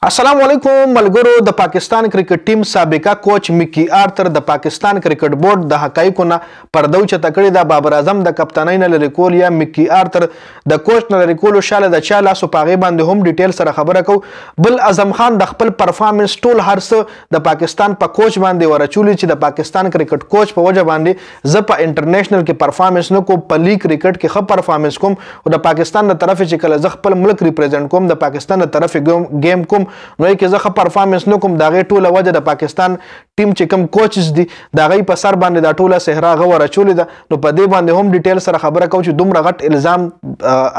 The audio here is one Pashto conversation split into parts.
السلام علیکم ملګرو. د پاکستان کرکټ ټیم سابقه کوچ میکی آرتر د پاکستان کرکټ بورډ د حقایقو نه پرده اوچته کړې ده. بابر اعظم د کپتانۍ نه لرې کول یا میکی آرتر د کوچ نه لرې کولو شاله د چا لاسو په هغې باندې هم ډیټیل سره خبره کوو. بل اعظم خان د خپل پرفارمنس ټول هر څه د پاکستان په کوچ باندې ورچولي چې د پاکستان کرکټ کوچ په وجه باندې زه په انټرنیشنل کې پرفارمنس نه کوم، په لیګ کرکټ کې ښه پرفارمنس کوم او د پاکستان د طرفې چې کله زه خپل ملک ریپرزینټ کوم، د پاکستان د طرفې ګیم کوم، نو کې زه ښه پرفارمنس نه کوم. د هغې ټوله وجه د پاکستان ټیم چې کوم کوچز دي د هغوی په سر باندې دا ټوله صحرا هغه ورچولې ده. نو په دې باندې هم ډیټیل سره خبره کوو چې دومره غټ الزام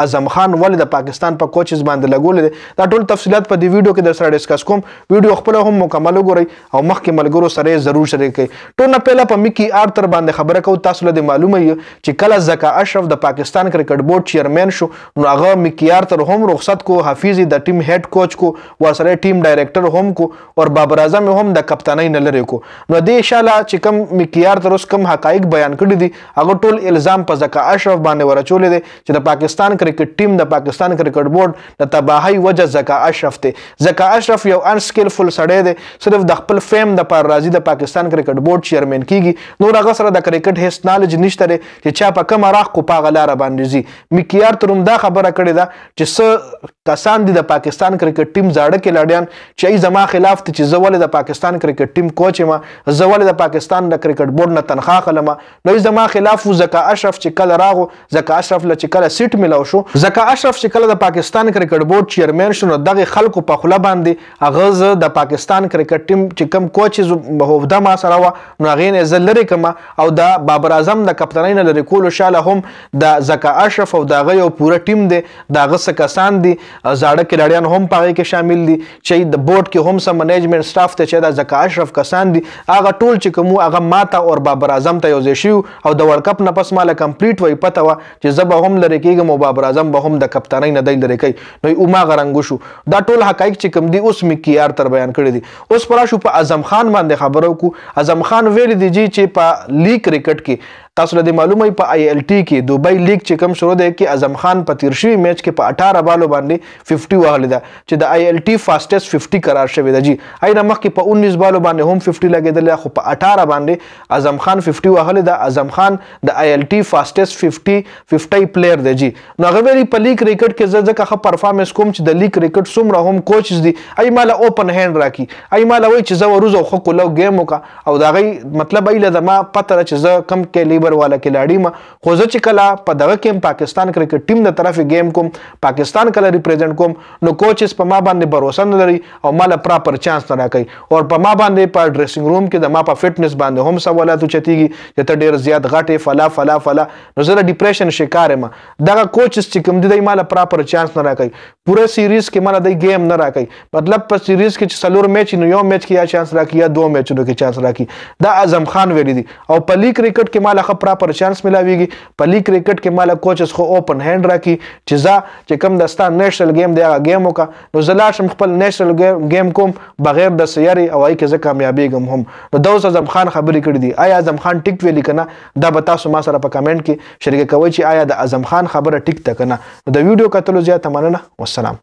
اعظم خان ولې د پاکستان په کوچز باندې لګولی دی. دا ټول تفصیلات په دې ویډیو کې در سره ډسکس کوم. ویډیو خپله هم مکمل وګورئ او مخکې ملګرو سره یې ضرور شریک کړئ. ټول نه پهله په میکی آرتر باندې خبره کوو. تاسو له دې معلومه یې چې کله زکا اشرف د پاکستان کرکټ بورډ چیرمین شو نو هغه میکی آرتر هم رخصت کو، حفیظ د ټیم هیډ کوچ کو، ورسره ټیم ډایرکټر هم کو او بابر اعظم هم د کپتانۍ نه لرې کو. نو دې انشاءالله چې کوم میکی آرتر اوس کوم حقایق بیان کړي دي هغه ټول الزام په زکا اشرف باندې ورچولی دی چې د پاکستان کرکټ ټیم د پاکستان کرکټ بورډ د تباهۍ وجه زکا اشرف دی. زکا اشرف یو انسکلفل سړی دی، صرف د خپل فیم د پاره راځي د پاکستان کرکټ بورډ چیرمین کیږي. نور هغه سره د کرکټ هیڅ نالج نشته دی چې چا په کومه راخ کو په هغه لاره باندې ځي. میکی آرتر هم دا خبره کړې ده چې څه کسان دي د پاکستان کرکټ ټیم زاړه کلاډیان چې ای زما خلاف ته چې زه ولې د پاکستان کرکټ ټیم کوچ یم، زه ولې د پاکستان د کرکټ بورډ نه تنخواه اخلم، نو ای زما خلاف و. زکا اشرف چې کله راغو، زکا اشرف له چې کله سیټ میلاو شو، زکا اشرف چې کله د پاکستان کرکټ بورډ چیرمین شو نو دغه خلکو په خوله باندې هغه زه د پاکستان کرکټ ټیم چې کوم کوچ عہده ما سره وه نو هغې نه زه لرې کړم او د بابر اعظم د کپتانۍ نه لرې کولو شاله هم د زکا اشرف او د هغه یو پوره ټیم دی، د هغه څه کسان دي زاړه کلاډیان هم په هغې کې شامل دي چې د بورډ کې هم څه منیجمنټ سټاف ته چې د زکا اشرف کسان دي هغه ټول چې کوم هغه ماته او بابر اعظم ته یو ځای شوي او د ورلډ کپ نه پس ماله کمپلیټ وایي پته وه چې زه به هم لرې کېږم او بابر اعظم به هم د کپتانۍ نه دی لرې کوي. نو هماغه رنګ وشو. دا ټول حقایق چې کوم دي اوس میکی آرتر بیان کړي دي. اوس پر راشو په اعظم خان باندې خبره وکړو. اعظم خان ویلی دی چې په لیګ کرکټ کې تاسو له دې معلومه په آی ایل ټي کې دوبۍ لیګ چې کوم شروع دی کې اعظم خان په تیر شوي میچ کې په 18 بالو باندې 50 وهلی ده چې د آی ایل ټي فاسټسټ 50 قرار شوی ده. جی آی نه مخکې په 19 بالو باندې هم 50 لګېدلی، خو په 18 باندې اعظم خان 50 وهلی ده. اعظم خان د آی ایل ټي فاسټسټ 50 پلیر دی. جی نو هغه ویلي په لیګ کرکټ کې زه ځکه ښه پرفارمنس کوم چې د لیګ کرکټ څومره هم کوچز دي ای ماله اوپن هینډ راکړي، ای ماله وایي چې زه وروځه او ښه کولو گیم وکړه او د هغې مطلب ای له زما پته ده چې زه کم کیلیبر والا کلاډي خو زه چې کله په دغه کې پاکستان کرکټ ټیم د طرفې گیم کوم، پاکستان کله ریپرزینټ کوم، نو کوچز په ما باندې باروسه نه لري او ماله پراپر چانس نه راکوي او په ما باندې په ډریسنګ روم کې د ما په فټنس باندې هم سوالات اوچتېږي چې ته ډېر زیات غټ فلا فلا فلا. نو زه د ډیپریشن شکار یم. دغه کوچز چې کوم دي دی ماله پراپر چانس نه راکوي. پوره سیریز کې ماله دی گیم نه راکوي. مطلب په سیریز کې چې څلور میچ نو یو میچ کې یا چانس راکوي یا دو میچونو کې چانس راکوي. دا اعظم خان ویلی دی. او په لیګ کرکټ کې ماله ښه پراپر چانس ملاویږي. په لیګ کرکټ کې ماله کوچز خو اوپن هینډ راکړي چې زه چې کوم د ستا نیشنل گیم دی هغه گیم وکړه نو زه لاړ شم خپل نیشنل گیم کوم بغیر د سیارې او هغې کې زه کامیابېږم هم. نو دا اوس اعظم خان خبرې کړي دي. آیا اعظم خان ټیک ویلي که نه؟ دا به تاسو ما سره په کمنټ کې شریکه کوئ چې آیا د اعظم خان خبره ټیک ده که نه. نو د ویډیو کتلو زیاته مننه. والسلام.